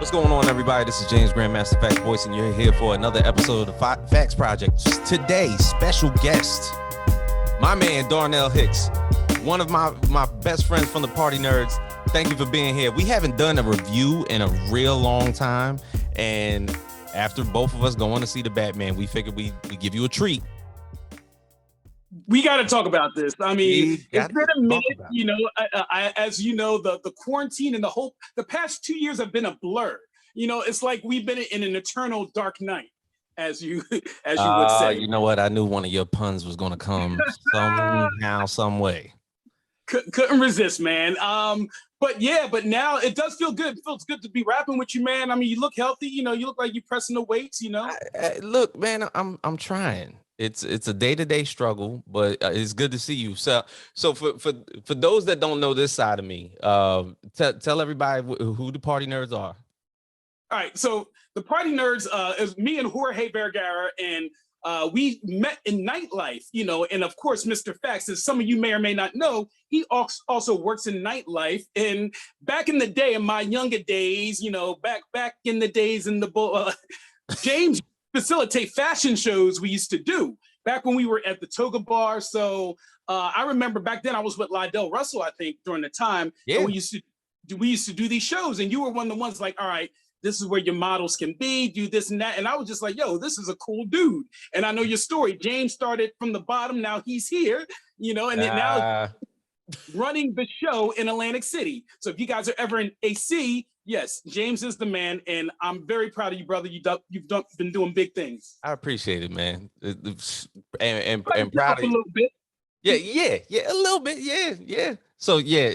What's going on, everybody? This is James Grandmaster Facts Voice, and you're here for another episode of the FAQs Project. Today, special guest, my man Darnell Hicks, one of my best friends from the Partynerdz. Thank you for being here. We haven't done a review in a real long time, and after both of us going to see the Batman, we figured we give you a treat. We got to talk about this. I mean, it's been a minute, you know, as you know, the quarantine and the past 2 years have been a blur. You know, it's like we've been in an eternal dark night, as you would say. You know what? I knew one of your puns was going to come somehow, some way. Couldn't resist, man. But now it does feel good. It feels good to be rapping with you, man. I mean, you look healthy. You know, you look like you're pressing the weights, you know. Look, man, I'm trying. It's a day-to-day struggle, but it's good to see you. So for those that don't know this side of me, tell everybody who the Partynerdz are. All right, so the Partynerdz is me and Jorge Vergara, and we met in nightlife, you know, and of course, Mr. Facts, as some of you may or may not know, he also works in nightlife. And back in the day, in my younger days, you know, back in the days in the James facilitate fashion shows we used to do back when we were at the Toga Bar. So I remember back then I was with Lydell Russell, I think, during the time. Yeah. And we used to do these shows, and you were one of the ones like, all right, this is where your models can be, do this and that. And I was just like, yo, this is a cool dude. And I know your story. James started from the bottom, now he's here, you know, and then now running the show in Atlantic City. So if you guys are ever in AC, yes, James is the man, and I'm very proud of you, brother. You've been doing big things. I appreciate it, man, and proud of you. A little bit. Yeah, a little bit, yeah. So yeah,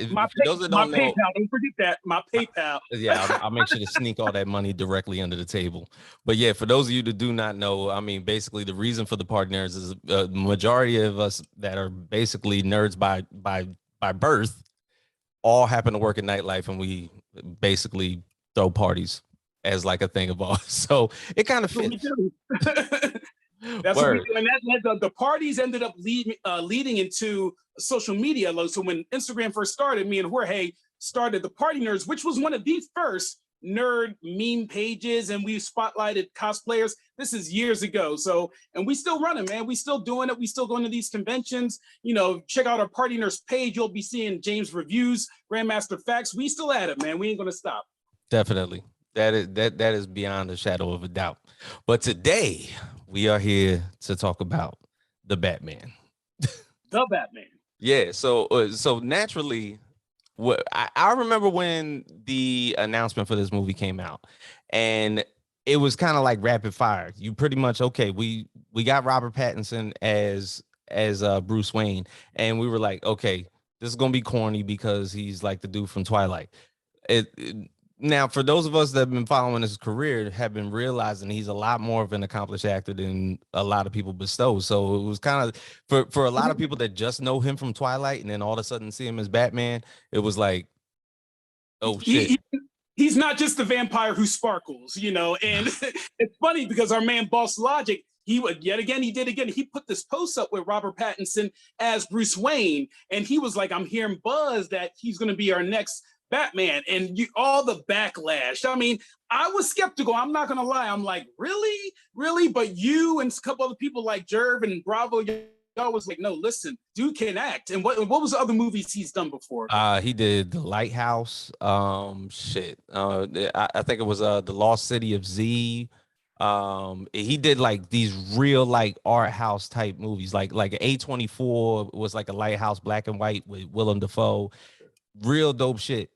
those that don't know, PayPal, don't forget that, my PayPal. Yeah, I'll make sure to sneak all that money directly under the table. But yeah, for those of you that do not know, I mean, basically the reason for the Partynerdz is the majority of us that are basically nerds by birth all happen to work in nightlife, and we basically throw parties as like a thing of ours. So it kind of fits. That's what we do. And the parties ended up leading into social media. So when Instagram first started, me and Jorge started the Partynerdz, which was one of the first nerd meme pages, and we spotlighted cosplayers. This is years ago. So, and we still running, man. We still doing it. We still going to these conventions. You know, check out our Partynerdz page. You'll be seeing James reviews, Grandmaster Facts. We still at it, man. We ain't gonna stop. Definitely. That is beyond a shadow of a doubt. But today we are here to talk about the Batman. The Batman. Yeah. So naturally, I remember when the announcement for this movie came out, and it was kind of like rapid fire. You pretty much, okay, we got Robert Pattinson as Bruce Wayne, and we were like, okay, this is gonna be corny because he's like the dude from Twilight. Now, for those of us that have been following his career, have been realizing he's a lot more of an accomplished actor than a lot of people bestow. So it was kind of for a lot of people that just know him from Twilight and then all of a sudden see him as Batman, it was like, oh shit. He's not just the vampire who sparkles, you know. And it's funny because our man Boss Logic, he put this post up with Robert Pattinson as Bruce Wayne, and he was like, I'm hearing buzz that he's going to be our next Batman, and all the backlash. I mean, I was skeptical. I'm not gonna lie. I'm like, really? But you and a couple other people like Jerv and Bravo, y'all was like, no, listen, dude can act. And what was the other movies he's done before? He did The Lighthouse. I think it was The Lost City of Z. He did like these real like art house type movies, like A24 was like a Lighthouse, black and white with Willem Dafoe. Real dope shit.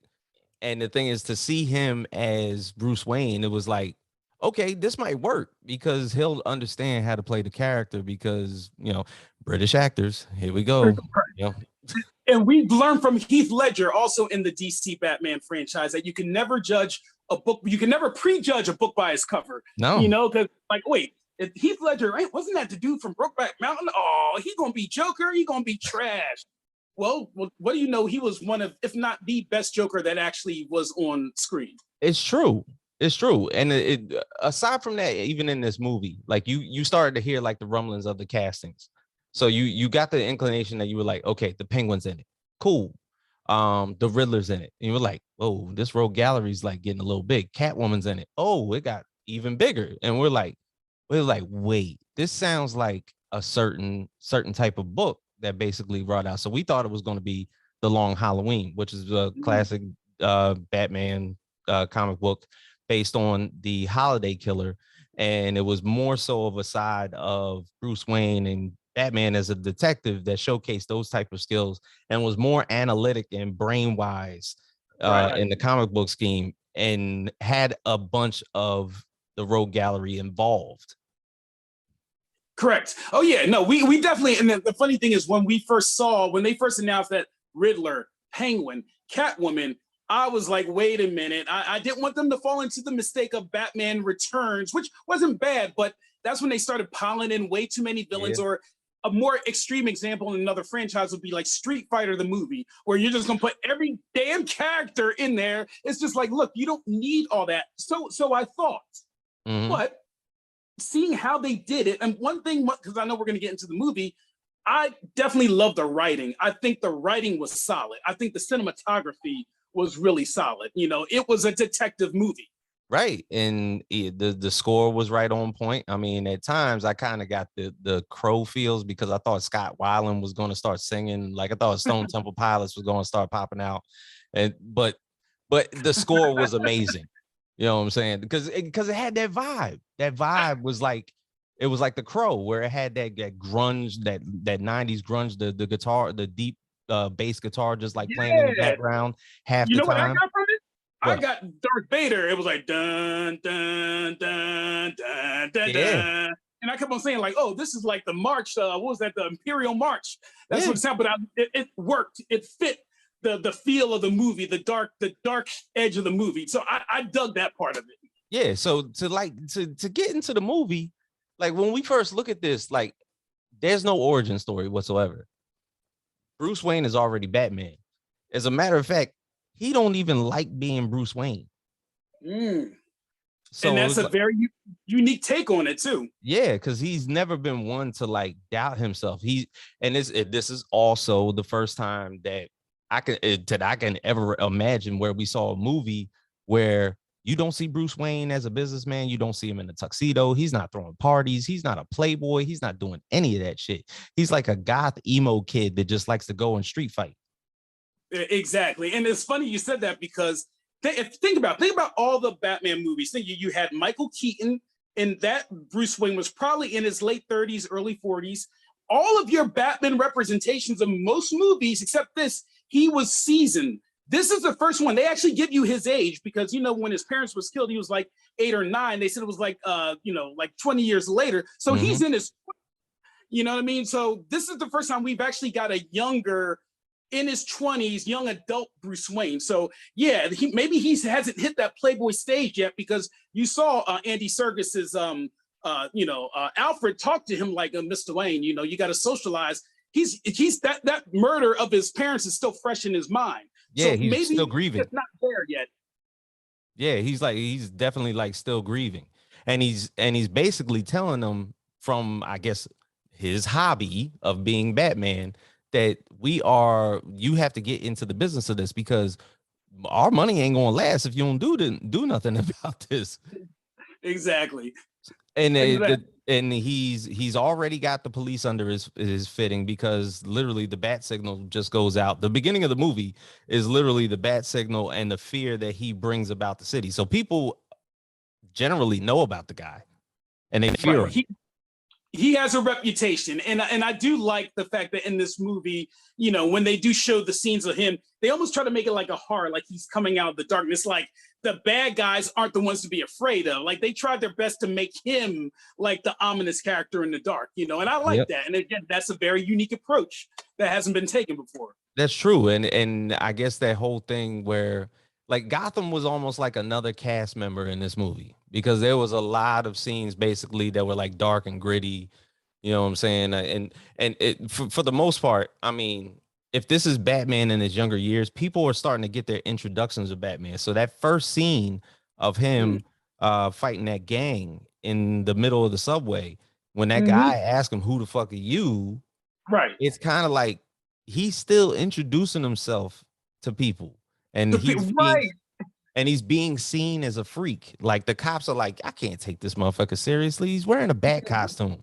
And the thing is, to see him as Bruce Wayne, it was like, okay, this might work because he'll understand how to play the character because, you know, British actors. Here we go. You know. And we've learned from Heath Ledger also in the DC Batman franchise that you can never judge a book. You can never prejudge a book by its cover. No. You know, because like, wait, Heath Ledger, right? Wasn't that the dude from Brokeback Mountain? Oh, he going to be Joker. He going to be trash. Well, what do you know? He was one of, if not the best Joker that actually was on screen. It's true. And aside from that, even in this movie, like you started to hear like the rumblings of the castings. So you got the inclination that you were like, okay, the Penguin's in it. Cool. The Riddler's in it. And you're like, oh, this rogue gallery's like getting a little big. Catwoman's in it. Oh, it got even bigger. And we're like, wait, this sounds like a certain type of book that basically brought out. So we thought it was going to be The Long Halloween, which is a classic Batman comic book based on the Holiday Killer. And it was more so of a side of Bruce Wayne and Batman as a detective that showcased those type of skills and was more analytic and brain wise in the comic book scheme, and had a bunch of the rogue gallery involved. Correct. Oh yeah, no, we definitely. And the funny thing is, when they first announced that Riddler, Penguin, Catwoman, I was like, wait a minute. I didn't want them to fall into the mistake of Batman Returns, which wasn't bad, but that's when they started piling in way too many villains. Or a more extreme example in another franchise would be like Street Fighter the movie, where you're just gonna put every damn character in there. It's just like, look, you don't need all that. So I thought, but seeing how they did it, and one thing, because I know we're gonna get into the movie, I definitely love the writing. I think the writing was solid. I think the cinematography was really solid. You know, it was a detective movie. Right. And the score was right on point. I mean, at times I kind of got the Crow feels, because I thought Scott Weiland was going to start singing. Like, I thought Stone Temple Pilots was going to start popping out. And but the score was amazing. You know what I'm saying? Because it had that vibe. That vibe was like, it was like the Crow, where it had that grunge, that 90s grunge, the guitar, the deep bass guitar just like playing in the background half the time. You know what I got from it? I got Darth Vader. It was like dun dun dun dun dun dun, and I kept on saying like, oh, this is like the march. What was that? The Imperial March. That's what it sounded. But it worked. It fit the feel of the movie, the dark edge of the movie. So I dug that part of it. Yeah. So to get into the movie, like when we first look at this, like there's no origin story whatsoever. Bruce Wayne is already Batman. As a matter of fact, he don't even like being Bruce Wayne. So and that's a very unique take on it too. Yeah, because he's never been one to like doubt himself. This is also the first time that I can ever imagine where we saw a movie where you don't see Bruce Wayne as a businessman. You don't see him in a tuxedo. He's not throwing parties. He's not a playboy. He's not doing any of that shit. He's like a goth emo kid that just likes to go and street fight. Exactly. And it's funny you said that, because think about all the Batman movies. You had Michael Keaton, and that Bruce Wayne was probably in his late 30s, early 40s. All of your Batman representations of most movies, except this, he was seasoned. This is the first one. They actually give you his age, because, you know, when his parents was killed, he was like 8 or 9. They said it was like, like 20 years later. So he's in his, you know what I mean? So this is the first time we've actually got a younger, in his 20s, young adult Bruce Wayne. So yeah, maybe he hasn't hit that Playboy stage yet, because you saw Andy Serkis's, Alfred talk to him like, Mr. Wayne, you know, you got to socialize. He's that murder of his parents is still fresh in his mind. Yeah, so he's maybe still grieving. It's not there yet. Yeah, he's definitely like still grieving, and he's basically telling them from, I guess, his hobby of being Batman, that you have to get into the business of this, because our money ain't gonna last if you don't do nothing about this. Exactly. And he's already got the police under his fitting, because literally the bat signal just goes out. The beginning of the movie is literally the bat signal and the fear that he brings about the city. So people generally know about the guy, and they fear him. He has a reputation, and I do like the fact that in this movie, you know, when they do show the scenes of him, they almost try to make it like a horror, like he's coming out of the darkness, like the bad guys aren't the ones to be afraid of. Like they tried their best to make him like the ominous character in the dark, you know, and I like that. And again, that's a very unique approach that hasn't been taken before. That's true. And I guess that whole thing where like Gotham was almost like another cast member in this movie, because there was a lot of scenes basically that were like dark and gritty, you know what I'm saying? And it, for the most part, I mean, if this is Batman in his younger years, people are starting to get their introductions of Batman. So that first scene of him fighting that gang in the middle of the subway, when that guy asked him, "Who the fuck are you?" Right. It's kind of like he's still introducing himself to people, and Right. he's being seen as a freak. Like the cops are like, I can't take this motherfucker seriously. He's wearing a bat costume.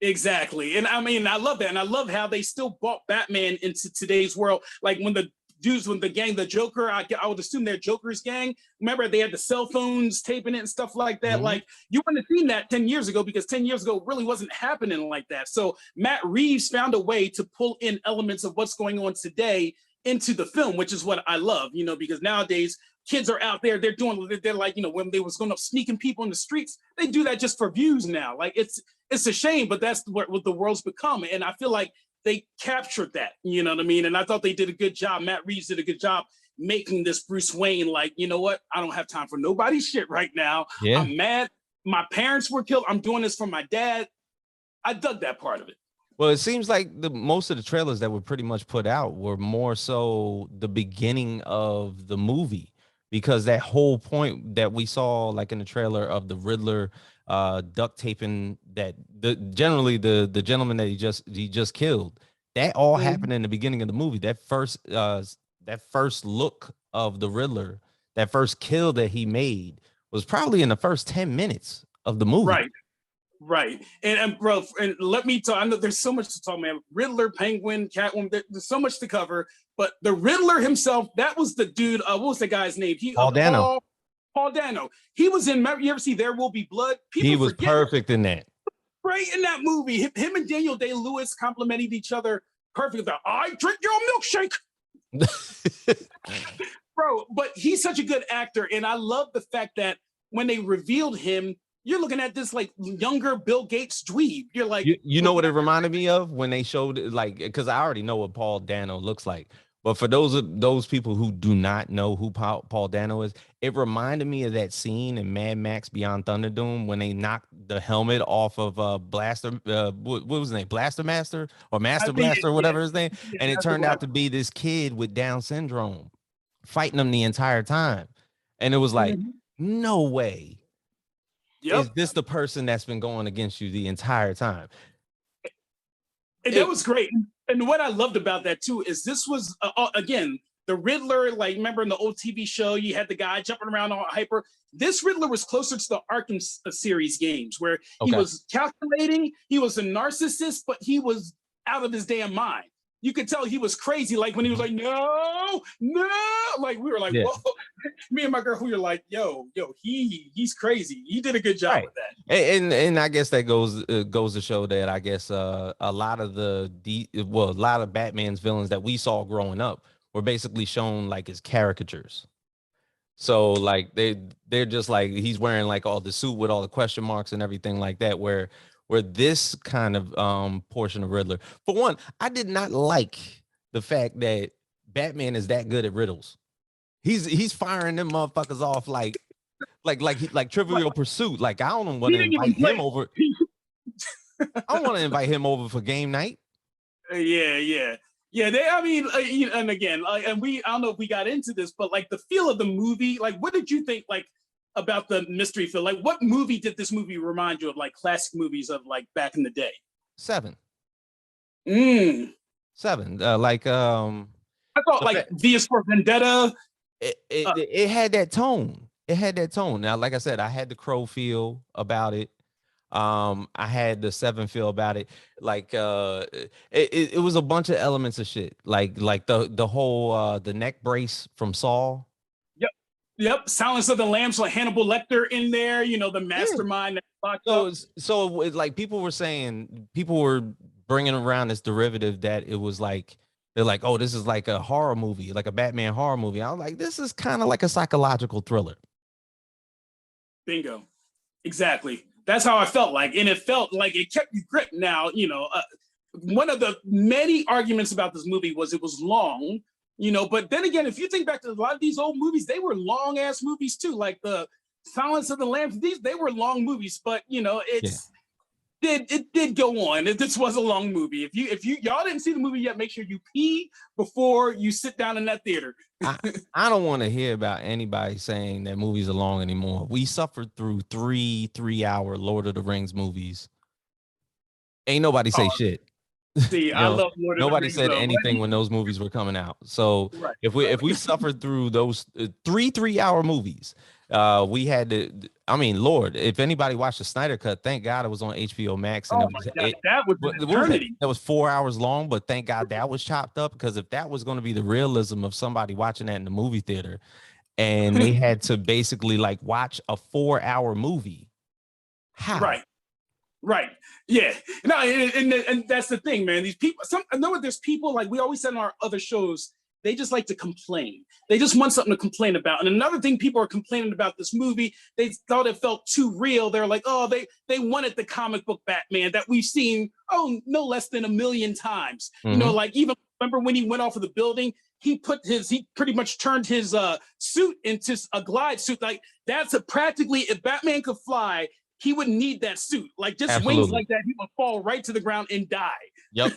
Exactly. And I mean, I love that. And I love how they still brought Batman into today's world. Like when the dudes, when the gang, the Joker, I would assume they're Joker's gang. Remember, they had the cell phones taping it and stuff like that. Mhm. Like you wouldn't have seen that 10 years ago because 10 years ago it really wasn't happening like that. So Matt Reeves found a way to pull in elements of what's going on today into the film, which is what I love, you know, because nowadays kids are out there, they're like, you know, when they was going up sneaking people in the streets, they do that just for views now. Like it's a shame, but that's what the world's become. And I feel like they captured that, you know what I mean? And I thought they did a good job. Matt Reeves did a good job making this Bruce Wayne like, you know what? I don't have time for nobody's shit right now. Yeah. I'm mad. My parents were killed. I'm doing this for my dad. I dug that part of it. Well, it seems like most of the trailers that were pretty much put out were more so the beginning of the movie, because that whole point that we saw like in the trailer of the Riddler duct taping that the gentleman that he just killed, that all happened in the beginning of the movie. That first look of the Riddler, that first kill that he made was probably in the first 10 minutes of the movie. Right. And bro, and let me talk. I know there's so much to talk, man. Riddler, Penguin, Catwoman, there's so much to cover. But the Riddler himself, that was the dude. What was the guy's name? Paul Dano. Paul Dano. He was in, you ever see There Will Be Blood? He was perfect in that. Right in that movie. Him and Daniel Day-Lewis complimented each other perfectly. I drink your milkshake. Bro, but he's such a good actor. And I love the fact that when they revealed him, you're looking at this like younger Bill Gates dweeb. You're like, you know what it reminded me of when they showed it, like, because I already know what Paul Dano looks like. But for those people who do not know who Paul Dano is, it reminded me of that scene in Mad Max Beyond Thunderdome when they knocked the helmet off of Blaster. What was his name? Blaster Master or Master Blaster, whatever his name. And it turned out to be this kid with Down syndrome fighting him the entire time. And it was like, no way. Yep. Is this the person that's been going against you the entire time? And that was great. And what I loved about that too is this was again the Riddler. Like remember in the old TV show, you had the guy jumping around all hyper. This Riddler was closer to the Arkham series games where he was calculating. He was a narcissist, but he was out of his damn mind. You could tell he was crazy. Like when he was like, no, like we were like, whoa. Me and my girl, we were like, yo, he's crazy. He did a good job with that. And I guess that goes to show that I guess a lot of a lot of Batman's villains that we saw growing up were basically shown like as caricatures. So like they're just like he's wearing like all the suit with all the question marks and everything like that, where this kind of portion of Riddler, for one, I did not like the fact that Batman is that good at riddles. He's firing them motherfuckers off like Trivial Pursuit. Like I don't want to invite him over. I don't want to invite him over for game night. Yeah. I mean, and again, I don't know if we got into this, but like the feel of the movie, like what did you think, like about the mystery feel? Like what movie did this movie remind you of, like classic movies of like back in the day? Seven. Seven. I thought like V is for Vendetta. It had that tone. It had that tone. Now, like I said, I had the Crow feel about it. I had the Seven feel about it. Like it was a bunch of elements of shit. Like the whole the neck brace from Saw. Yep. Silence of the Lambs, like Hannibal Lecter in there, you know, the mastermind. So like people were bringing around this derivative that it was like, they're like, oh, this is like a horror movie, like a Batman horror movie. I was like, this is kind of like a psychological thriller. Bingo. Exactly. That's how I felt like. And it felt like it kept you gripped. Now, you know, one of the many arguments about this movie was it was long. You know, but then again, if you think back to a lot of these old movies, they were long ass movies too. Like the Silence of the Lambs, they were long movies. But you know, it did go on. This was a long movie. If y'all didn't see the movie yet, make sure you pee before you sit down in that theater. I don't want to hear about anybody saying that movies are long anymore. We suffered through 3 3-hour Lord of the Rings movies. Ain't nobody say shit. See, You I know, love Lord of the nobody Rings said though. anything when those movies were coming out. So Right. if we suffered through those 3 3-hour movies, we had to. I mean, Lord, if anybody watched the Snyder Cut, thank God it was on HBO Max, and Oh it my was God, that was an what was that? eternity. That was 4 hours long, but thank God that was chopped up, because if that was going to be the realism of somebody watching that in the movie theater, and they had to basically like watch a 4 hour movie, how? Right. Right. Yeah. No, and that's the thing, man. These people, I know there's people like we always said on our other shows, they just like to complain. They just want something to complain about. And another thing people are complaining about this movie, they thought it felt too real. They're like, oh, they wanted the comic book Batman that we've seen, no less than 1,000,000 times. You know, like even remember when he went off of the building, he pretty much turned his suit into a glide suit. Like that's practically, if Batman could fly, he wouldn't need that suit. Like just wings Absolutely. like that, he would fall right to the ground and die. Yep.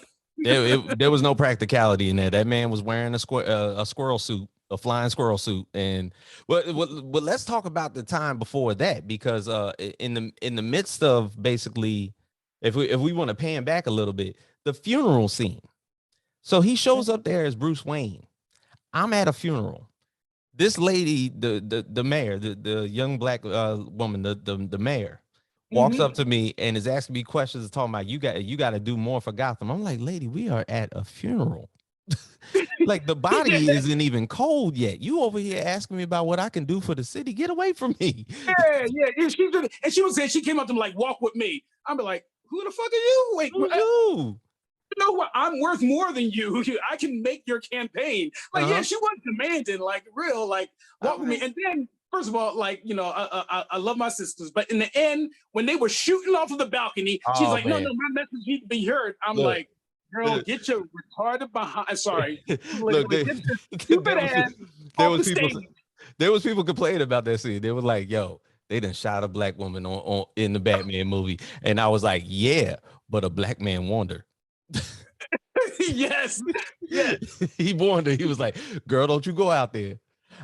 There was no practicality in that. That man was wearing a squirrel suit, a flying squirrel suit. And but let's talk about the time before that, because in the midst of basically, if we want to pan back a little bit, the funeral scene. So he shows up there as Bruce Wayne. I'm at a funeral. This lady, the mayor, the young black woman, the mayor, walks up to me and is asking me questions, talking about you got to do more for Gotham. I'm like, lady, we are at a funeral. Like the body isn't even cold yet. You over here asking me about what I can do for the city. Get away from me. Yeah. And she was saying, she came up to me like, walk with me. I'm like, who the fuck are you? Wait, Who's you? You know what? I'm worth more than you. I can make your campaign. Like, yeah, she was demanding, like, real, like, walk with me. And then, first of all, like, you know, I love my sisters, but in the end, when they were shooting off of the balcony, she's like, no, my message needs to be heard. I'm like, girl, get your retarded behind. Sorry, look, get your stupid ass off the stage. There was people complaining about that scene. They were like, yo, they done shot a black woman on in the Batman movie. And I was like, yeah, but a black man warned her. Yes. He warned her. He was like, girl, don't you go out there.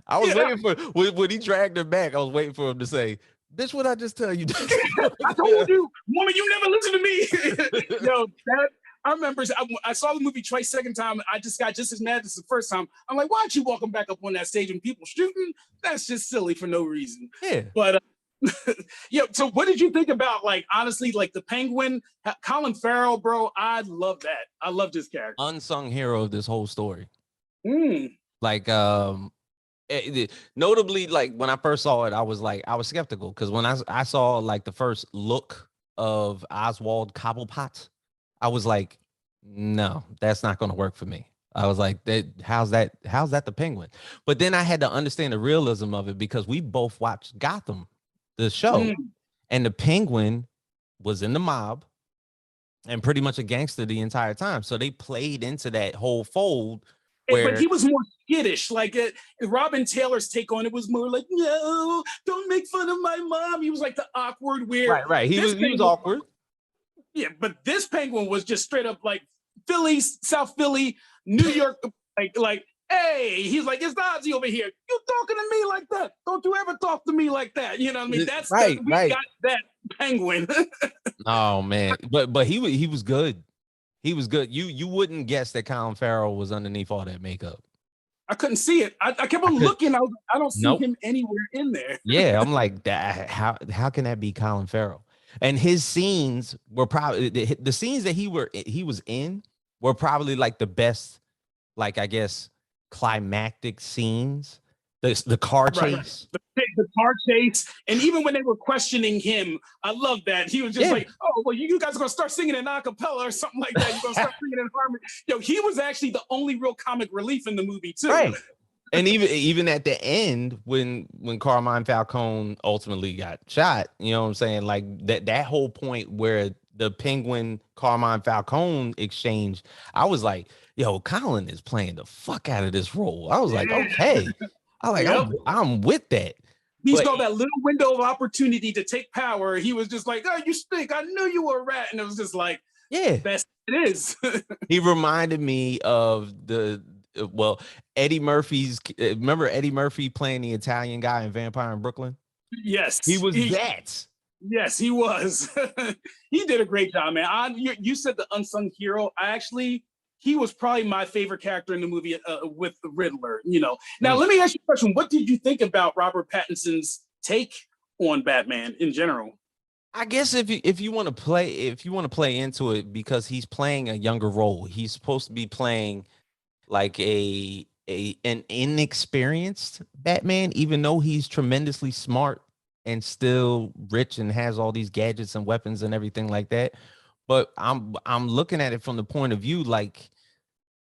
I was waiting for when he dragged her back. I was waiting for him to say, bitch, what I just tell you? I told you, woman, you never listen to me. Yo, I remember I saw the movie twice, second time. I just got just as mad as the first time. I'm like, why aren't you walking back up on that stage and people shooting? That's just silly for no reason. Yeah. But yeah. So what did you think about, like, honestly, like the Penguin, Colin Farrell, bro? I love that. I love this character. Unsung hero of this whole story. Like, notably, like when I first saw it, I was skeptical, because when I saw like the first look of Oswald Cobblepot, I was like, no, that's not going to work for me. I was like, how's that the Penguin? But then I had to understand the realism of it, because we both watched Gotham, the show, and the Penguin was in the mob and pretty much a gangster the entire time. So they played into that whole fold. But he was more skittish. Like Robin Taylor's take on it was more like, no, don't make fun of my mom. He was like the awkward, weird. Right. He was awkward. Yeah, but this Penguin was just straight up like Philly, South Philly, New York, like, hey, he's like, it's Ozzy over here. You talking to me like that? Don't you ever talk to me like that? You know what I mean? That's right. We got that Penguin. Oh man, but he was good. He was good. You wouldn't guess that Colin Farrell was underneath all that makeup. I couldn't see it. I kept on looking. I don't see him anywhere in there. Yeah, I'm like, that. How can that be Colin Farrell? And his scenes were probably the scenes that he was in were probably like the best, like, I guess, climactic scenes. The car chase. The car chase. And even when they were questioning him, I love that. He was just like, oh, well, you guys are going to start singing in a cappella or something like that. You're going to start singing in harmony. Yo, he was actually the only real comic relief in the movie, too. Right. And even at the end, when Carmine Falcone ultimately got shot, you know what I'm saying? Like that whole point where the Penguin Carmine Falcone exchange, I was like, yo, Colin is playing the fuck out of this role. I was like, okay. I'm with that. He saw that little window of opportunity to take power. He was just like, oh, you stink. I knew you were a rat. And it was just like, yeah, that's what it is. He reminded me of Eddie Murphy's. Remember Eddie Murphy playing the Italian guy in Vampire in Brooklyn? Yes. He was that. Yes, he was. He did a great job, man. You said the unsung hero. He was probably my favorite character in the movie with the Riddler. Now let me ask you a question. What did you think about Robert Pattinson's take on Batman in general? I guess if you want to play into it, because he's playing a younger role, he's supposed to be playing like an inexperienced Batman, even though he's tremendously smart and still rich and has all these gadgets and weapons and everything like that. But I'm looking at it from the point of view, like,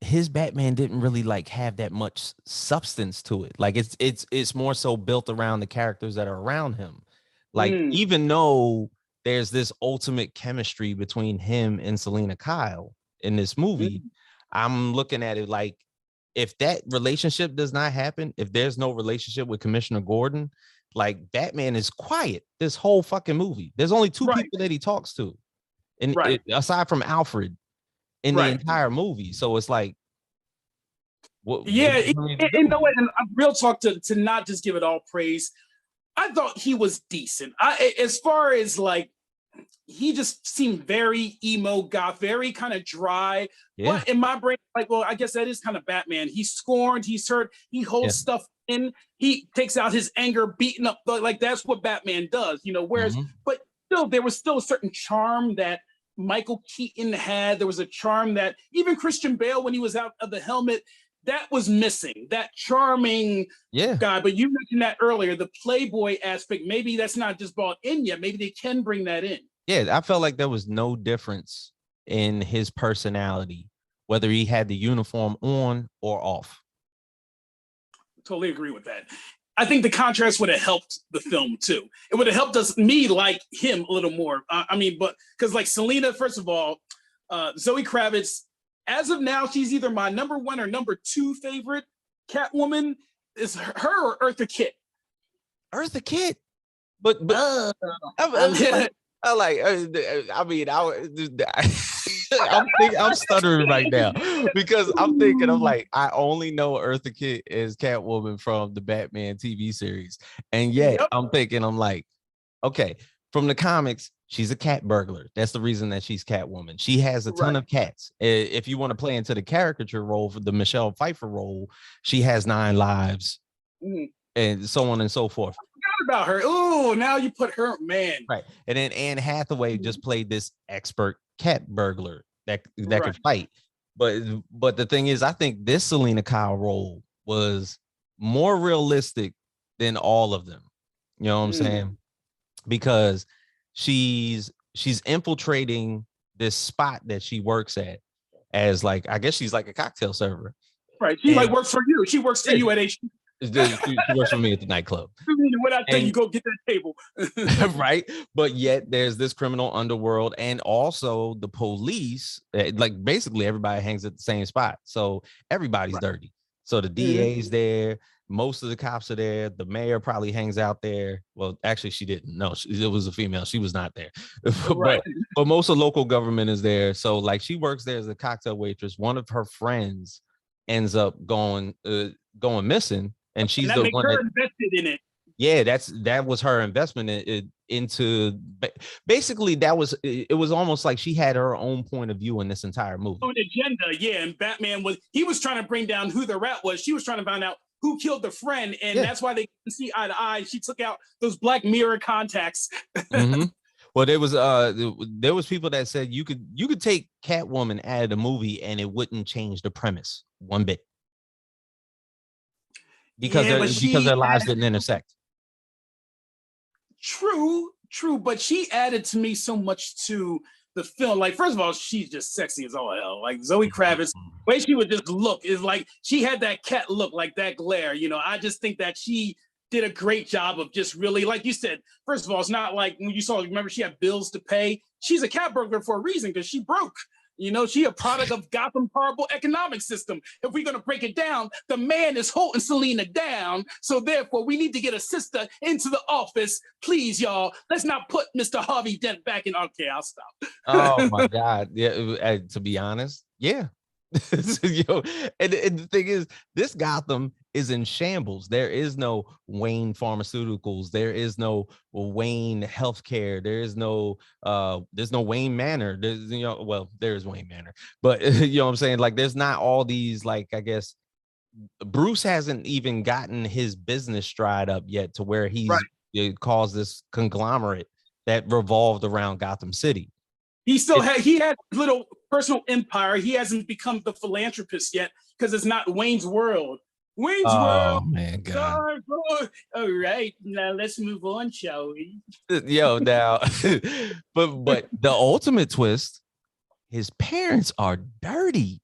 his Batman didn't really like have that much substance to it. Like, it's more so built around the characters that are around him. Like, even though there's this ultimate chemistry between him and Selena Kyle in this movie, I'm looking at it like, if that relationship does not happen, if there's no relationship with Commissioner Gordon, like, Batman is quiet this whole fucking movie. There's only two people that he talks to, and aside from Alfred, in the entire movie. So it's like, real talk, to not just give it all praise, I thought he was decent. As far as like, he just seemed very emo goth, very kind of dry. Yeah. But in my brain, like, well, I guess that is kind of Batman. He's scorned, he's hurt, he holds stuff in, he takes out his anger, beating up, like, that's what Batman does, whereas, but still, there was still a certain charm that Michael Keaton had. There was a charm that even Christian Bale, when he was out of the helmet, that was missing, that charming guy. But you mentioned that earlier, the playboy aspect. Maybe that's not just brought in yet. Maybe they can bring that in. Yeah, I felt like there was no difference in his personality, whether he had the uniform on or off. Totally agree with that. I think the contrast would have helped the film too. It would have helped me like him a little more. But because, like, Selena, first of all, Zoe Kravitz, as of now, she's either my number 1 or number 2 favorite Catwoman. Is her or Eartha Kitt? Eartha Kitt, but I'm stuttering right now because I'm thinking, I'm like, I only know Eartha Kitt as Catwoman from the Batman TV series, and yet I'm thinking, I'm like, okay, from the comics, she's a cat burglar. That's the reason that she's Catwoman. She has a ton of cats. If you want to play into the caricature role for the Michelle Pfeiffer role, she has 9 lives, and so on and so forth. About her. Oh, now you put her, man. Right. And then Anne Hathaway just played this expert cat burglar that could fight. But the thing is, I think this Selena Kyle role was more realistic than all of them. You know what I'm saying? Because she's infiltrating this spot that she works at as, like, I guess she's like a cocktail server. Right. She works for you. She works for you at HQ. She works for me at the nightclub. When I tell you, go get that table. Right. But yet there's this criminal underworld, and also the police. Like, basically everybody hangs at the same spot, so everybody's dirty. So the DA's there, most of the cops are there, the mayor probably hangs out there. Well, actually, she didn't. No, it was a female. She was not there. but most of local government is there. So, like, she works there as a cocktail waitress. One of her friends ends up going missing. And she's the one that invested in it. Yeah, that was her investment into. Basically, it was almost like she had her own point of view in this entire movie. An agenda, and Batman was trying to bring down who the rat was. She was trying to find out who killed the friend, and that's why they couldn't see eye to eye. She took out those Black Mirror contacts. Well, there was people that said you could take Catwoman out of the movie and it wouldn't change the premise one bit. Because their lives didn't intersect. True, but she added to me so much to the film. Like, first of all, she's just sexy as all hell. Like, Zoe Kravitz, the way she would just look is like, she had that cat look, like that glare. I just think that she did a great job of just really, like you said, first of all, it's not like when you saw, remember, she had bills to pay. She's a cat burglar for a reason, because she broke. She a product of Gotham's horrible economic system. If we're going to break it down, the man is holding Selena down. So therefore, we need to get a sister into the office. Please, y'all, let's not put Mr. Harvey Dent back in. Okay, I'll stop. Oh, my God. Yeah, to be honest, yeah. Yo, and the thing is, this Gotham is in shambles. There is no Wayne Pharmaceuticals. There is no Wayne Healthcare. There's no Wayne Manor. There's, well, there is Wayne Manor, but you know what I'm saying? Like, there's not all these, like, I guess Bruce hasn't even gotten his business stride up yet to where he's caused this conglomerate that revolved around Gotham City. He had little personal empire. He hasn't become the philanthropist yet because it's not Wayne's World. Wayne's World. Oh man, God. All right, now let's move on, shall we? Yo, now, but the ultimate twist, his parents are dirty.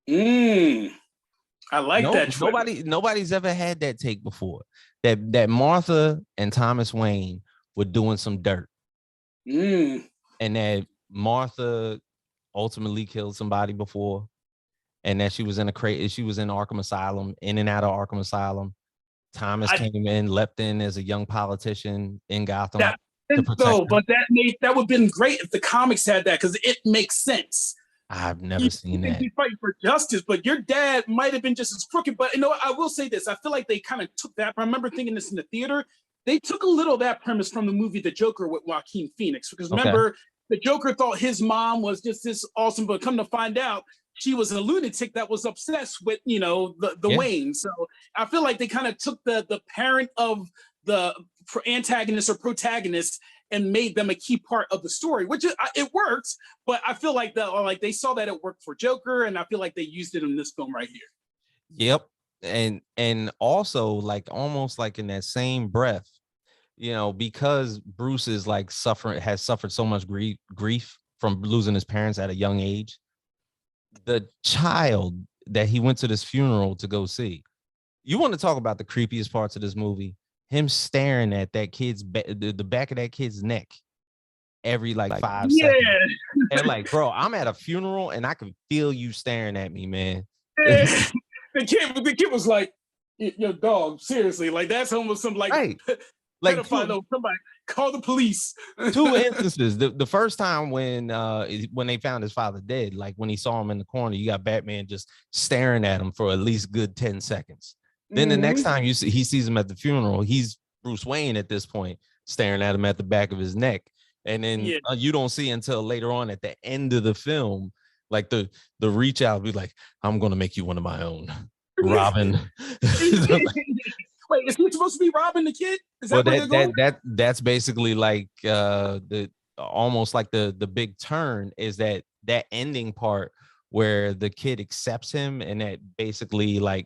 I like that. Nobody's ever had that take before. That Martha and Thomas Wayne were doing some dirt. And that Martha ultimately killed somebody before, and that she was in Arkham Asylum, in and out of Arkham Asylum. Thomas came in, leapt in as a young politician in Gotham. But that would have been great if the comics had that, because it makes sense. I've never seen that. He's fighting for justice, but your dad might have been just as crooked. But I will say this: I feel like they kind of took that. I remember thinking this in the theater. They took a little of that premise from the movie The Joker with Joaquin Phoenix, because remember, the Joker thought his mom was just this awesome, but come to find out, she was a lunatic that was obsessed with, the Wayne. So I feel like they kind of took the parent of the antagonist or protagonist and made them a key part of the story, which it works. But I feel like they saw that it worked for Joker, and I feel like they used it in this film right here. Yep. And also, like, almost like in that same breath, because Bruce is like has suffered so much grief from losing his parents at a young age, the child that he went to this funeral to go see, you want to talk about the creepiest parts of this movie, him staring at that kid's the back of that kid's neck every 5 seconds. And like, bro, I'm at a funeral and I can feel you staring at me, man. The kid was like, "Yo, dog, seriously, like that's almost some like somebody call the police." 2 instances. The first time when they found his father dead, like when he saw him in the corner, you got Batman just staring at him for at least good 10 seconds. Then the next time he sees him at the funeral, he's Bruce Wayne at this point, staring at him at the back of his neck. And then you don't see until later on at the end of the film, like the reach out, be like, "I'm gonna make you one of my own, Robin." Wait, is he supposed to be robbing the kid? Is that that's basically like almost like the big turn is that ending part where the kid accepts him, and that basically, like,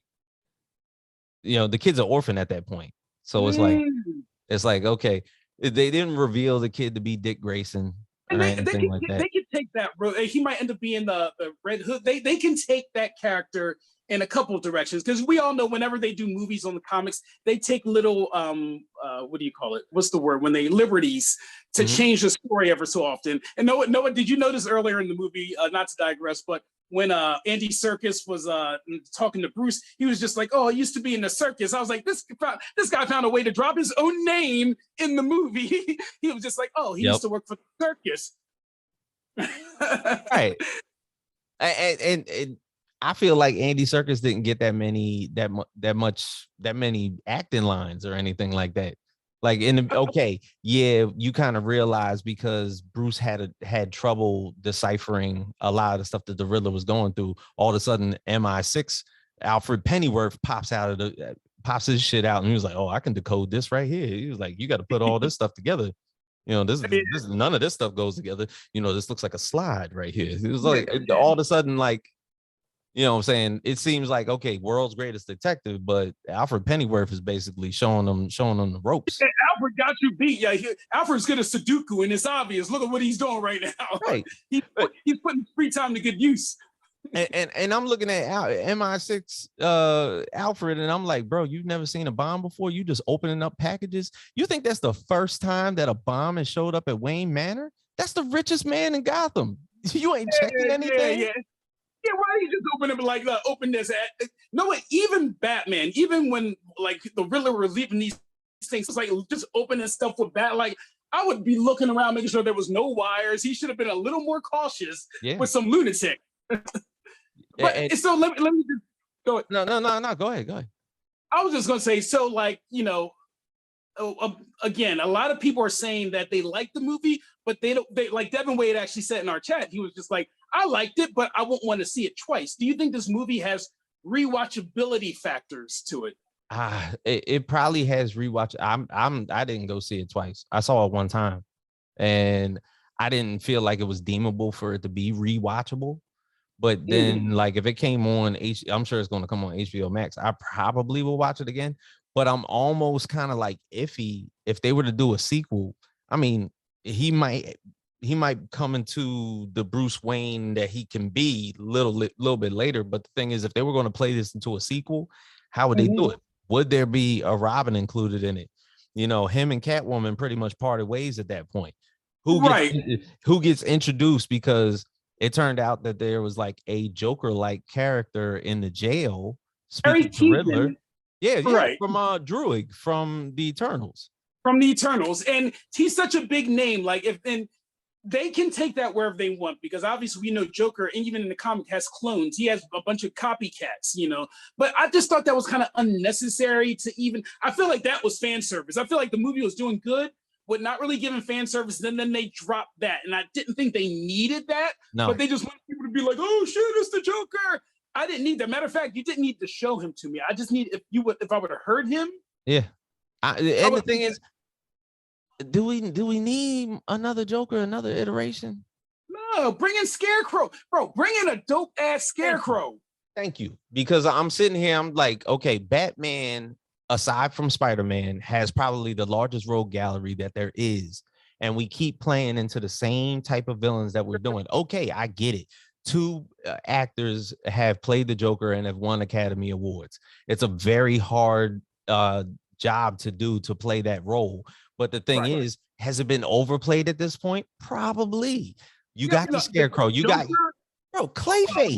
the kid's an orphan at that point. So it's like okay, they didn't reveal the kid to be Dick Grayson or anything like that. They can take that road. He might end up being the Red Hood. They can take that character in a couple of directions, because we all know whenever they do movies on the comics, they take little what do you call it? What's the word? When they liberties to change the story ever so often. And Noah, did you notice earlier in the movie, not to digress, but when Andy Serkis was talking to Bruce, he was just like, "Oh, I used to be in the circus." I was like, this guy found a way to drop his own name in the movie. He was just like, "Oh, he used to work for the circus." Right. And I feel like Andy Serkis didn't get that many acting lines or anything like that. Like you kind of realize, because Bruce had trouble deciphering a lot of the stuff that the Riddler was going through. All of a sudden, MI6 Alfred Pennyworth pops his shit out, and he was like, "Oh, I can decode this right here." He was like, "You got to put all this stuff together. This none of this stuff goes together. This looks like a slide right here." It was like all of a sudden, like, what I'm saying? It seems like, okay, world's greatest detective, but Alfred Pennyworth is basically showing them the ropes. And Alfred got you beat. Yeah, Alfred's good at Sudoku, and it's obvious. Look at what he's doing right now. Right. He's putting free time to good use. And I'm looking at MI6 Alfred, and I'm like, bro, you've never seen a bomb before? You just opening up packages? You think that's the first time that a bomb has showed up at Wayne Manor? That's the richest man in Gotham. You ain't checking anything? Yeah, why do you just open this? No, even Batman, even when like the Riddler was leaving these things, it's like just opening stuff with like I would be looking around, making sure there was no wires. He should have been a little more cautious with some lunatic. But so let me just go. No. Go ahead. I was just gonna say, so like, again, a lot of people are saying that they like the movie, but they don't. They like Devin Wade actually said in our chat, he was just like, I liked it, but I won't want to see it twice. Do you think this movie has rewatchability factors to it? It probably has rewatch. I didn't go see it twice. I saw it one time, and I didn't feel like it was deemable for it to be rewatchable. But then, like, if it came on I'm sure it's going to come on HBO Max. I probably will watch it again. But I'm almost kind of like iffy if they were to do a sequel. I mean, he might come into the Bruce Wayne that he can be little bit later. But the thing is, if they were going to play this into a sequel, how would they do it? Would there be a Robin included in it? Him and Catwoman pretty much parted ways at that point. Who gets introduced, because it turned out that there was like a Joker-like character in the jail speaking to Riddler. Yeah, from Druig from the Eternals. From the Eternals, and he's such a big name. Like, and they can take that wherever they want, because obviously we know Joker, and even in the comic, has clones. He has a bunch of copycats, But I just thought that was kind of unnecessary to even. I feel like that was fan service. I feel like the movie was doing good, but not really giving fan service. And then they dropped that, and I didn't think they needed that. No. But they just want people to be like, "Oh shit, it's the Joker." I didn't need that. Matter of fact, you didn't need to show him to me. I just need if I would have heard him. Yeah, and the thing is, do we need another Joker, another iteration? No, bring in Scarecrow, bro. Bring in a dope ass Scarecrow. Thank you, because I'm sitting here, I'm like, okay, Batman, aside from Spider-Man, has probably the largest rogue gallery that there is, and we keep playing into the same type of villains that we're doing. Okay, I get it. 2 actors have played the Joker and have won Academy Awards. It's a very hard job to do, to play that role. But the thing is, has it been overplayed at this point? Probably. You got the Scarecrow. You got Clayface.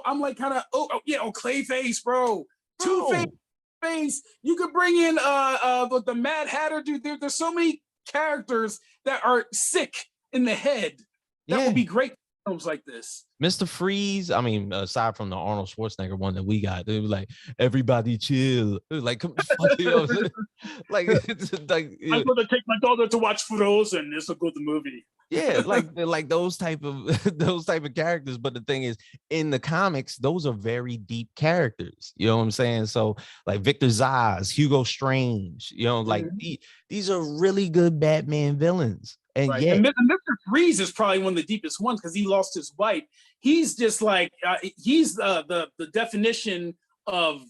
I'm like kind of Clayface, bro. Two-Face. You could bring in the Mad Hatter, dude. There's so many characters that are sick in the head. That would be great. Films like this, Mr. Freeze. I mean, aside from the Arnold Schwarzenegger one that we got, it was like, everybody chill. It was like, come like, it's like, I'm gonna take my daughter to watch Frozen. It's a good movie. Yeah, like those type of characters. But the thing is, in the comics, those are very deep characters. You know what I'm saying? So like Victor Zsasz, Hugo Strange. Like these are really good Batman villains. And and Mr. Freeze is probably one of the deepest ones, because he lost his wife. He's just like he's the definition of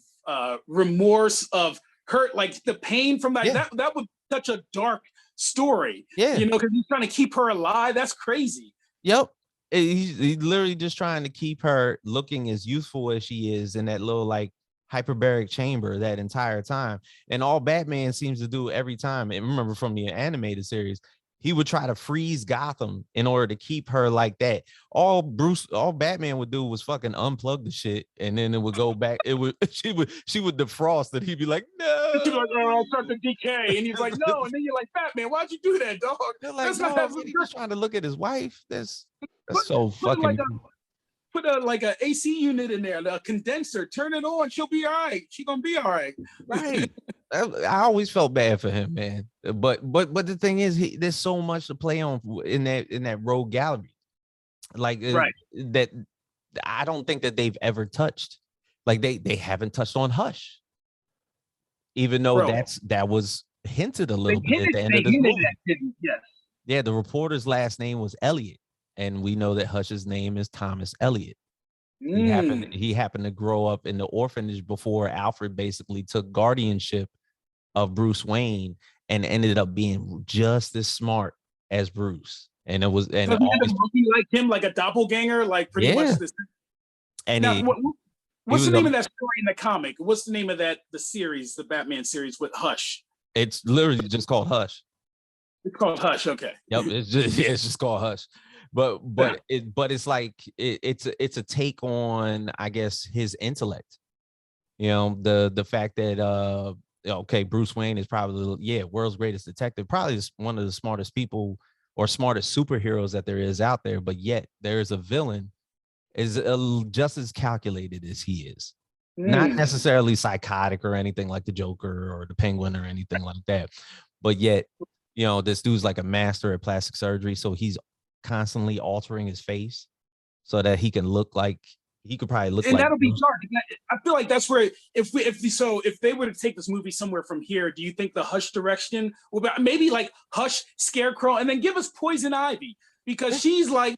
remorse, of hurt, like the pain from that. That would such a dark story. Yeah, because he's trying to keep her alive. That's crazy. Yep. He's literally just trying to keep her looking as youthful as she is in that little like hyperbaric chamber that entire time. And all Batman seems to do every time, and remember from the animated series, he would try to freeze Gotham in order to keep her like that. All Batman would do was fucking unplug the shit, and then it would go back. She would defrost, and he'd be like, no. She's like, oh, I'll start to decay. And he's like, no. And then you're like, Batman, why'd you do that, dog? They're like, he's just trying to look at his wife. That's so fucking. Put a AC unit in there, a condenser, turn it on, she'll be all right. She's gonna be all right. Right. I always felt bad for him, man. But the thing is, there's so much to play on in that rogue gallery. Like that I don't think that they've ever touched. Like they haven't touched on Hush. Even though that was hinted a little bit at the end of this movie. Yes. Yeah, the reporter's last name was Elliot. And we know that Hush's name is Thomas Elliot. He happened to grow up in the orphanage before Alfred basically took guardianship of Bruce Wayne and ended up being just as smart as Bruce. And it was he like him, like a doppelganger, like pretty much this. And now, what's the name of that story in the comic? What's the name of the series, the Batman series with Hush? It's literally just called Hush. It's called Hush. Okay. Yep. It's just called Hush. But it's like it's a take on, I guess, his intellect. The fact that Bruce Wayne is probably world's greatest detective, probably one of the smartest people or smartest superheroes that there is out there, but yet there is a villain is just as calculated as he is. Not necessarily psychotic or anything like the Joker or the Penguin or anything like that. But yet, you know, this dude's like a master at plastic surgery. So he's constantly altering his face so that he can look like he could probably look and like. That'll be dark. I feel like that's where if they were to take this movie somewhere from here, do you think the Hush direction will be maybe like Hush, Scarecrow, and then give us Poison Ivy? Because she's like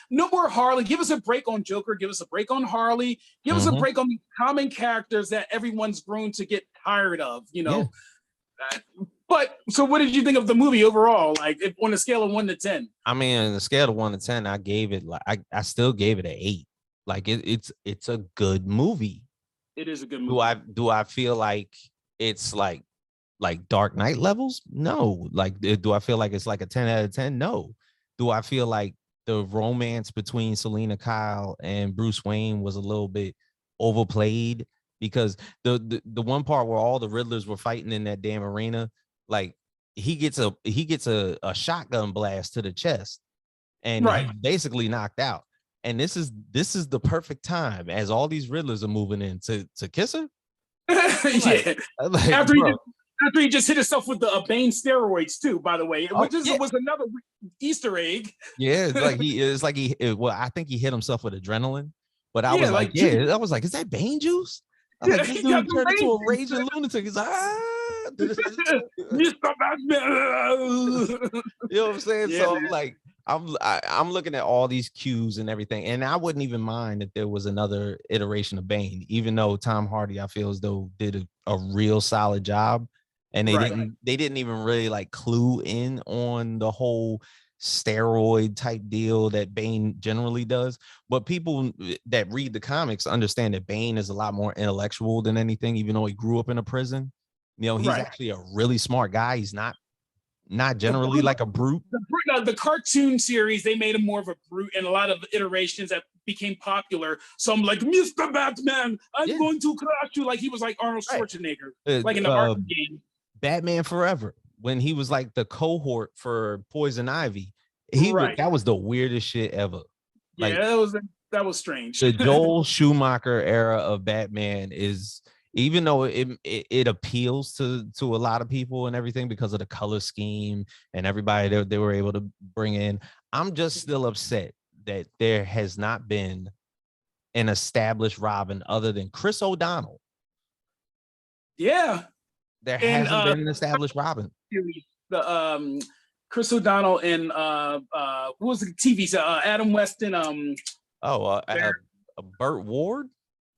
no more Harley. Give us a break on Joker. Give us a break on Harley. Give us a break on these common characters that everyone's grown to get tired of, you know. Yeah. But so what did you think of the movie overall? Like on a scale of 1 to 10? I mean, on a scale of 1 to 10, I gave it like I still gave it an 8. Like it's a good movie. It is a good movie. Do I feel like it's like Dark Knight levels? No. Like, do I feel like it's like a 10 out of 10? No. Do I feel like the romance between Selena Kyle and Bruce Wayne was a little bit overplayed? Because the one part where all the Riddlers were fighting in that damn arena, like he gets a shotgun blast to the chest and he's basically knocked out. And this is the perfect time as all these Riddlers are moving in to kiss her. After he just hit himself with the Bane steroids too, by the way, which was another Easter egg. Yeah, well, I think he hit himself with adrenaline, but I was like, is that Bane juice? I was like, this dude turned into a raging lunatic. He's like, Mr. Batman. You know what I'm saying? Yeah, so I'm like, I'm looking at all these cues and everything, and I wouldn't even mind if there was another iteration of Bane, even though Tom Hardy, I feel as though did a real solid job. And they didn't even really like clue in on the whole steroid type deal that Bane generally does. But people that read the comics understand that Bane is a lot more intellectual than anything, even though he grew up in a prison. You know, he's actually a really smart guy. He's not generally like a brute. The cartoon series, they made him more of a brute, and a lot of iterations that became popular. So I'm like, Mr. Batman, I'm going to crush you. Like he was like Arnold Schwarzenegger, like in the Arkham game. Batman Forever, when he was like the cohort for Poison Ivy, that was the weirdest shit ever. Like, that was strange. The Joel Schumacher era of Batman is, even though it appeals to a lot of people and everything because of the color scheme and everybody they were able to bring in, I'm just still upset that there has not been an established Robin other than Chris O'Donnell. Yeah. There hasn't been an established Robin. The Chris O'Donnell and what was the TV show? Adam West and Burt Ward.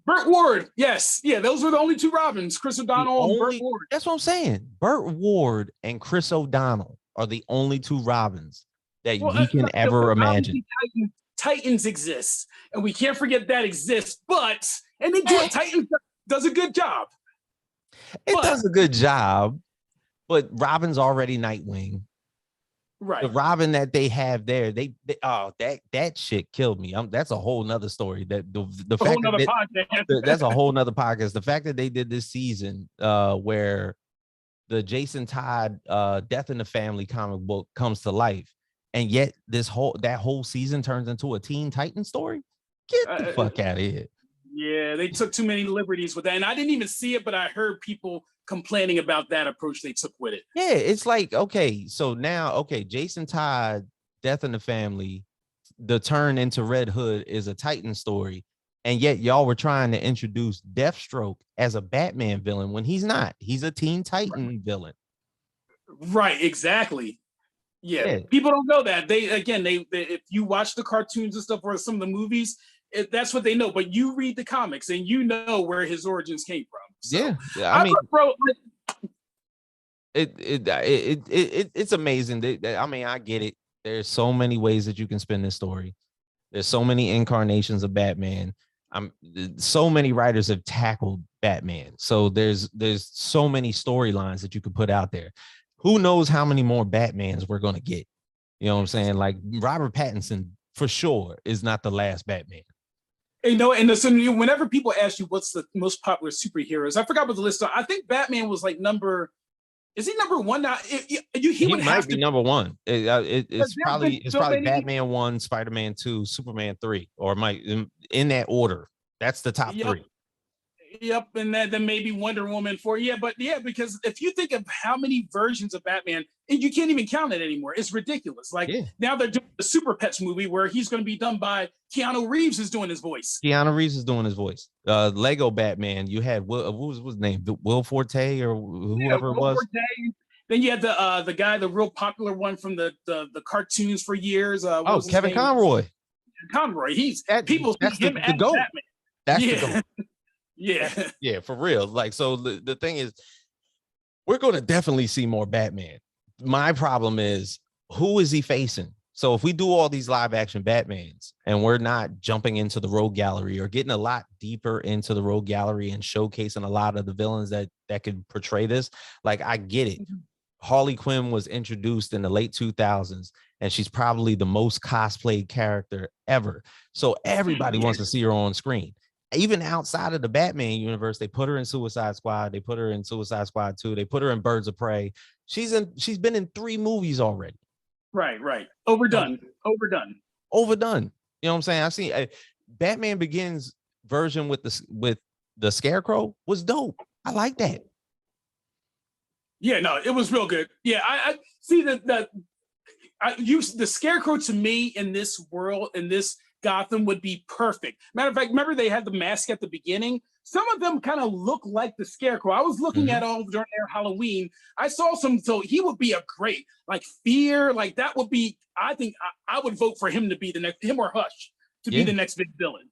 Burt Ward, yes, yeah, those were the only two Robins, Chris O'Donnell and Burt Ward. That's what I'm saying. Burt Ward and Chris O'Donnell are the only two Robins that we can ever imagine. Titans exists, and we can't forget that exists. And Titans does a good job. It does a good job, but Robin's already Nightwing. Right. The Robin that they have there, that shit killed me. That's a whole nother story. That's a whole nother podcast. The fact that they did this season where the Jason Todd Death in the Family comic book comes to life, and yet that whole season turns into a Teen Titan story. Get the fuck out of here. Yeah, they took too many liberties with that. And I didn't even see it, but I heard people complaining about that approach they took with it. Yeah, it's like, okay, so now, Jason Todd, Death in the Family, the turn into Red Hood is a Titan story. And yet y'all were trying to introduce Deathstroke as a Batman villain when he's not. He's a Teen Titan villain. Right, exactly. Yeah, people don't know that. They if you watch the cartoons and stuff or some of the movies, that's what they know. But you read the comics and you know where his origins came from. So, I mean, it's amazing. I get it. There's so many ways that you can spin this story. There's so many incarnations of Batman. So many writers have tackled Batman. So there's so many storylines that you could put out there. Who knows how many more Batmans we're gonna get? You know what I'm saying? Like Robert Pattinson for sure is not the last Batman. You know, and so whenever people ask you what's the most popular superheroes, I forgot what the list is. I think Batman was like number Is he number one now? He He would have might be to. number one. It's probably So many. Batman 1, Spider-Man 2, Superman 3, or might in that order. That's the top Yep. three. Yep, and then maybe Wonder Woman 4. Yeah, but yeah, because if you think of how many versions of Batman, and you can't even count it anymore. It's ridiculous. Like now they're doing the Super Pets movie where he's going to be done by Keanu Reeves is doing his voice. Keanu Reeves is doing his voice. Lego Batman, you had what was his name? Will Forte or whoever it was. Forte. Then you had the guy, the real popular one from the cartoons for years. Kevin Conroy. Conroy. People see him as Batman. That's the goat. Yeah, for real. Like, so the thing is, we're going to definitely see more Batman. My problem is, who is he facing? So if we do all these live action Batmans and we're not jumping into the rogue gallery or getting a lot deeper into the rogue gallery and showcasing a lot of the villains that could portray this, like, I get it. Harley Quinn was introduced in the late 2000s, and she's probably the most cosplayed character ever. So everybody wants to see her on screen. Even outside of the Batman universe, they put her in Suicide Squad. They put her in Suicide Squad 2. They put her in Birds of Prey. She's been in 3 movies already. Right. Overdone. You know what I'm saying? I see Batman Begins version with the Scarecrow was dope. I like that. Yeah, no, it was real good. Yeah, I see that I use the Scarecrow to me in this world, in this Gotham, would be perfect. Matter of fact, remember they had the mask at the beginning? Some of them kind of look like the Scarecrow. I was looking at all during their Halloween. I saw some, so he would be a great, like, Fear, like that would be, I think I would vote for him to be the next, him or Hush to be the next big villain.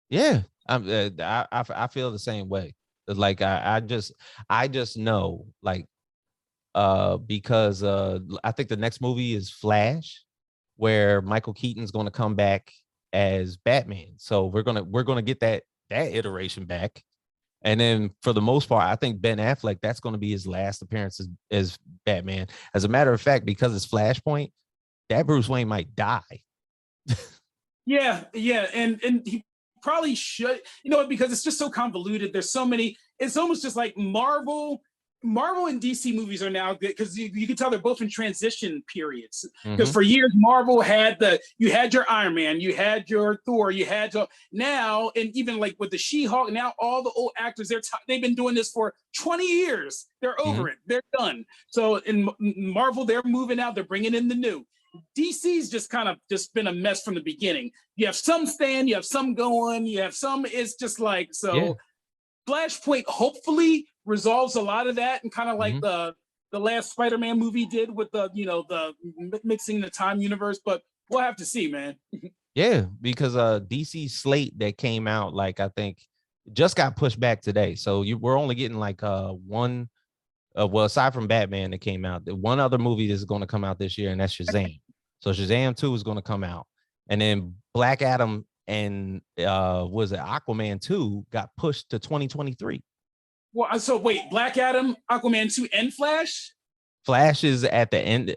Yeah, I feel the same way. Like, I just know, like, because I think the next movie is Flash, where Michael Keaton's going to come back as Batman. So we're gonna get that iteration back, and then for the most part, I think Ben Affleck, that's going to be his last appearance as Batman. As a matter of fact, because it's Flashpoint, that Bruce Wayne might die. Yeah, and he probably should, because it's just so convoluted. There's so many. It's almost just like Marvel and DC movies are now good because you can tell they're both in transition periods. Because for years, Marvel had you had your Iron Man, you had your Thor, you had your now, and even like with the She-Hulk, now all the old actors, they've been doing this for 20 years. They're over it. They're done. So in Marvel, they're moving out. They're bringing in the new. DC's just kind of been a mess from the beginning. You have some staying, you have some going, you have some. It's just like so. Yeah. Flashpoint hopefully resolves a lot of that, and kind of like the last Spider-Man movie did with the mixing the time universe, but we'll have to see, man. Yeah, because DC slate that came out, like, I think just got pushed back today. So we're only getting like one well, aside from Batman that came out, the one other movie that's going to come out this year, and that's Shazam. So Shazam 2 is going to come out, and then Black Adam and was it Aquaman 2 got pushed to 2023. Well, so wait, Black Adam, Aquaman 2, and Flash? Flash is at the end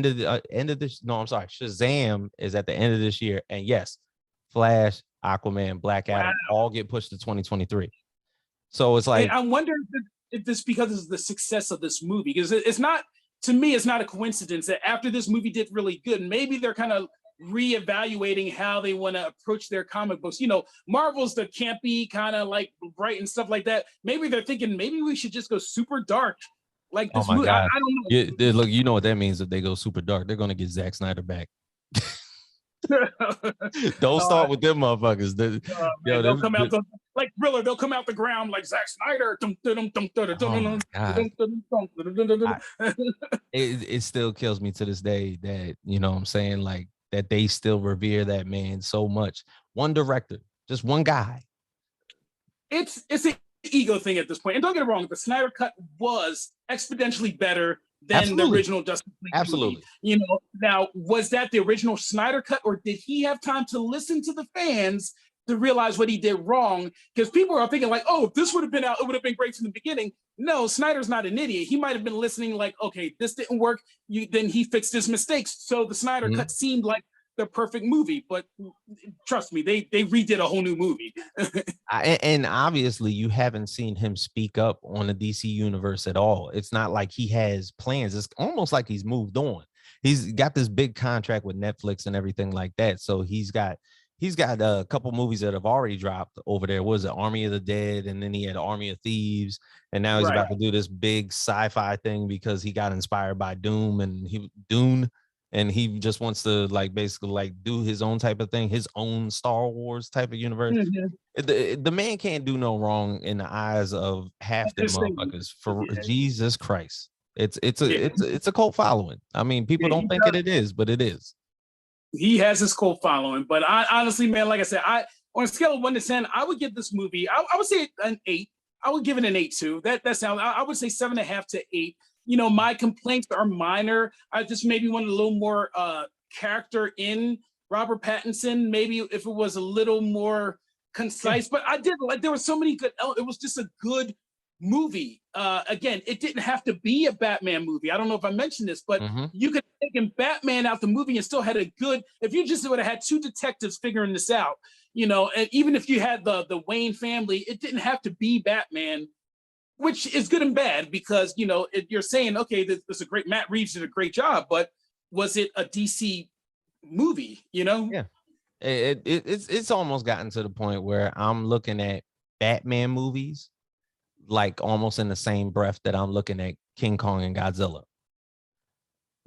of this. No, I'm sorry. Shazam is at the end of this year, and yes, Flash, Aquaman, Black Adam all get pushed to 2023. So it's like, I wonder if this because of the success of this movie, because it's not, to me, it's not a coincidence that after this movie did really good, maybe they're kind of reevaluating how they want to approach their comic books. Marvel's the campy kind of like bright and stuff like that. Maybe they're thinking maybe we should just go super dark like this movie. I don't know. Yeah, look, you know what that means if they go super dark. They're going to get Zack Snyder back. Don't start with them motherfuckers. They'll come out like Riddler. They'll come out the ground like Zack Snyder. It still kills me to this day that, you know what I'm saying, like, that they still revere that man so much. One director, just one guy. It's an ego thing at this point. And don't get it wrong, the Snyder Cut was exponentially better than the original Justice League. Absolutely. Movie. Now, was that the original Snyder Cut, or did he have time to listen to the fans to realize what he did wrong? Because people are thinking like, oh, if this would have been out, it would have been great from the beginning. No, Snyder's not an idiot. He might have been listening like, okay, this didn't work. Then he fixed his mistakes. So the Snyder Cut seemed like the perfect movie, but trust me, they redid a whole new movie. And obviously you haven't seen him speak up on the DC universe at all. It's not like he has plans. It's almost like he's moved on. He's got this big contract with Netflix and everything like that. So he's got a couple movies that have already dropped over there. Was it Army of the Dead? And then he had Army of Thieves. And now he's about to do this big sci-fi thing because he got inspired by Dune, and he just wants to like basically like do his own type of thing, his own Star Wars type of universe. The man can't do no wrong in the eyes of half the motherfuckers. For Jesus Christ, it's a cult following. I mean, people don't think it is, but it is. He has his cult following, but I honestly, man, like I said, on a scale of 1 to 10, I would give this movie, I would say an 8. I would give it an 8 too. That sounds, I would say 7.5 to 8. You know, my complaints are minor. I just maybe wanted a little more character in Robert Pattinson. Maybe if it was a little more concise, but I did like, there were so many good, it was just a good movie. Again, it didn't have to be a Batman movie. I don't know if I mentioned this, but you could have taken Batman out the movie and still had a good, if you just would have had 2 detectives figuring this out, you know, and even if you had the Wayne family, it didn't have to be Batman, which is good and bad because, you know, you're saying, okay, this is a great, Matt Reeves did a great job, but was it a DC movie, you know? Yeah. It's almost gotten to the point where I'm looking at Batman movies like almost in the same breath that I'm looking at King Kong and Godzilla.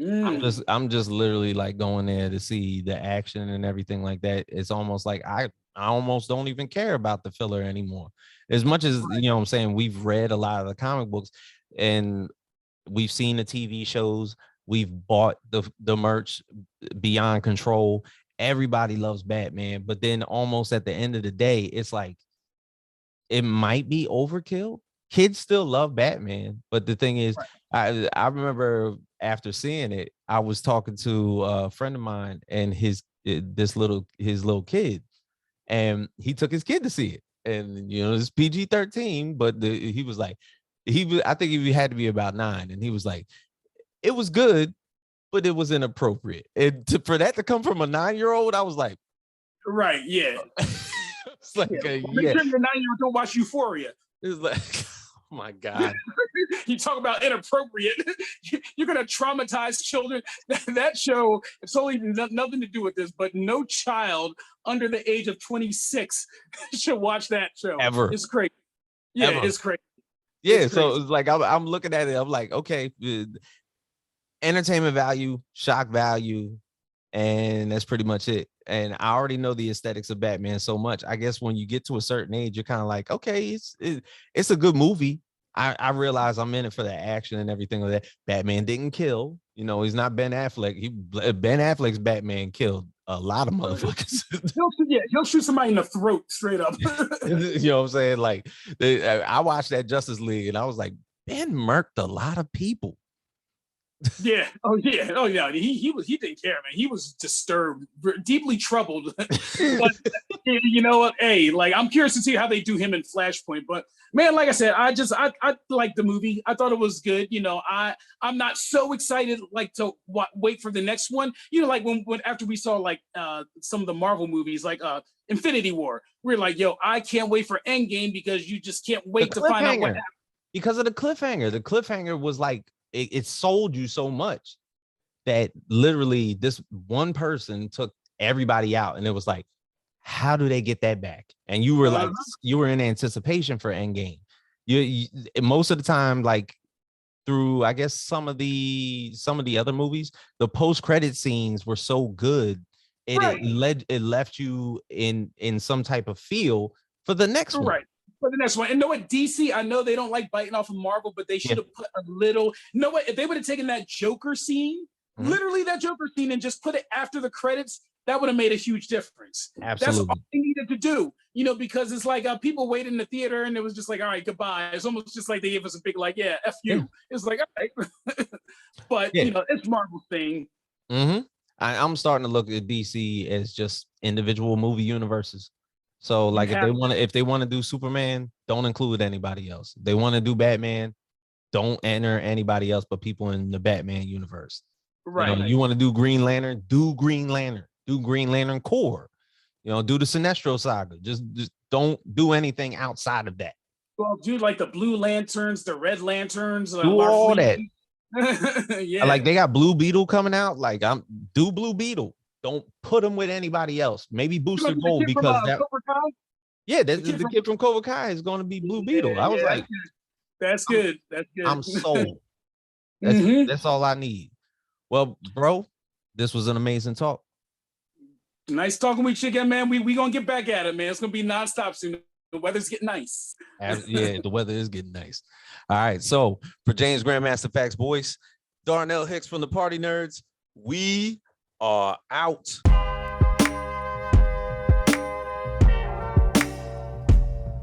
I'm just literally like going there to see the action and everything like that. It's almost like I almost don't even care about the filler anymore. As much as, you know what I'm saying, we've read a lot of the comic books and we've seen the TV shows, we've bought the merch beyond control. Everybody loves Batman, but then almost at the end of the day, it's like it might be overkill. Kids still love Batman, but the thing is, I remember after seeing it, I was talking to a friend of mine and his little kid, and he took his kid to see it, and you know it's PG-13, but he was like, I think he had to be about 9, and he was like, it was good, but it was inappropriate, and for that to come from a 9-year-old, I was like, right, yeah. It's like, make sure your 9-year-old don't watch Euphoria. It's like, oh my God. You talk about inappropriate. You're going to traumatize children. That show, it's only nothing to do with this, but no child under the age of 26 should watch that show. Ever. It's crazy. Yeah, Ever. It's crazy. Yeah, it's so crazy. it's like, I'm looking at it. I'm like, okay, entertainment value, shock value, and that's pretty much it. And I already know the aesthetics of Batman so much. I guess when you get to a certain age, you're kind of like, okay, it's a good movie. I realize I'm in it for the action and everything like that. Batman didn't kill. You know, he's not Ben Affleck. Ben Affleck's Batman killed a lot of motherfuckers. He'll shoot somebody in the throat straight up. You know what I'm saying? Like, I watched that Justice League and I was like, Ben murked a lot of people. Yeah. Oh yeah. He didn't care, man. He was disturbed, deeply troubled. But you know what? Hey, like I'm curious to see how they do him in Flashpoint. But man, like I said, I liked the movie. I thought it was good. You know, I'm not so excited like to wait for the next one. You know, like when after we saw like some of the Marvel movies, like Infinity War, we're like, yo, I can't wait for Endgame because you just can't wait to find out what happened. Because of the cliffhanger. The cliffhanger was like, it sold you so much that literally this one person took everybody out, and it was like, how do they get that back? And you were like, you were in anticipation for Endgame. You most of the time, like through, I guess some of the other movies, the post-credit scenes were so good, it left you in some type of feel for the next one. Right. For the next one. And know what, DC, I know they don't like biting off of Marvel, but they should have put a little, you know what, if they would have taken that Joker scene, literally that Joker scene, and just put it after the credits, that would have made a huge difference. Absolutely. That's all they needed to do, you know, because it's like people waited in the theater and it was just like, all right, goodbye. It's almost just like they gave us a big, like, yeah, F you. Yeah. It's like, all right. But, you know, it's Marvel's thing. I'm starting to look at DC as just individual movie universes. So like if they want to do Superman, don't include anybody else. If they want to do Batman, don't enter anybody else but people in the Batman universe. Right. You want to do Green Lantern, do Green Lantern. do Green Lantern Corps, do the Sinestro Saga. Just don't do anything outside of that. Well, do like the Blue Lanterns, the Red Lanterns, do all that. Yeah, like they got Blue Beetle coming out. Like do Blue Beetle. Don't put him with anybody else. Maybe Booster Gold because that. Yeah, the kid from Cobra Kai is going to be Blue Beetle. I was like, that's good. That's good. I'm sold. That's all I need. Well, bro, this was an amazing talk. Nice talking with you again, man. We gonna get back at it, man. It's gonna be nonstop soon. The weather's getting nice. Yeah, the weather is getting nice. All right. So for James Grandmaster Facts Boys, Darnell Hicks from the Party Nerds, we are out.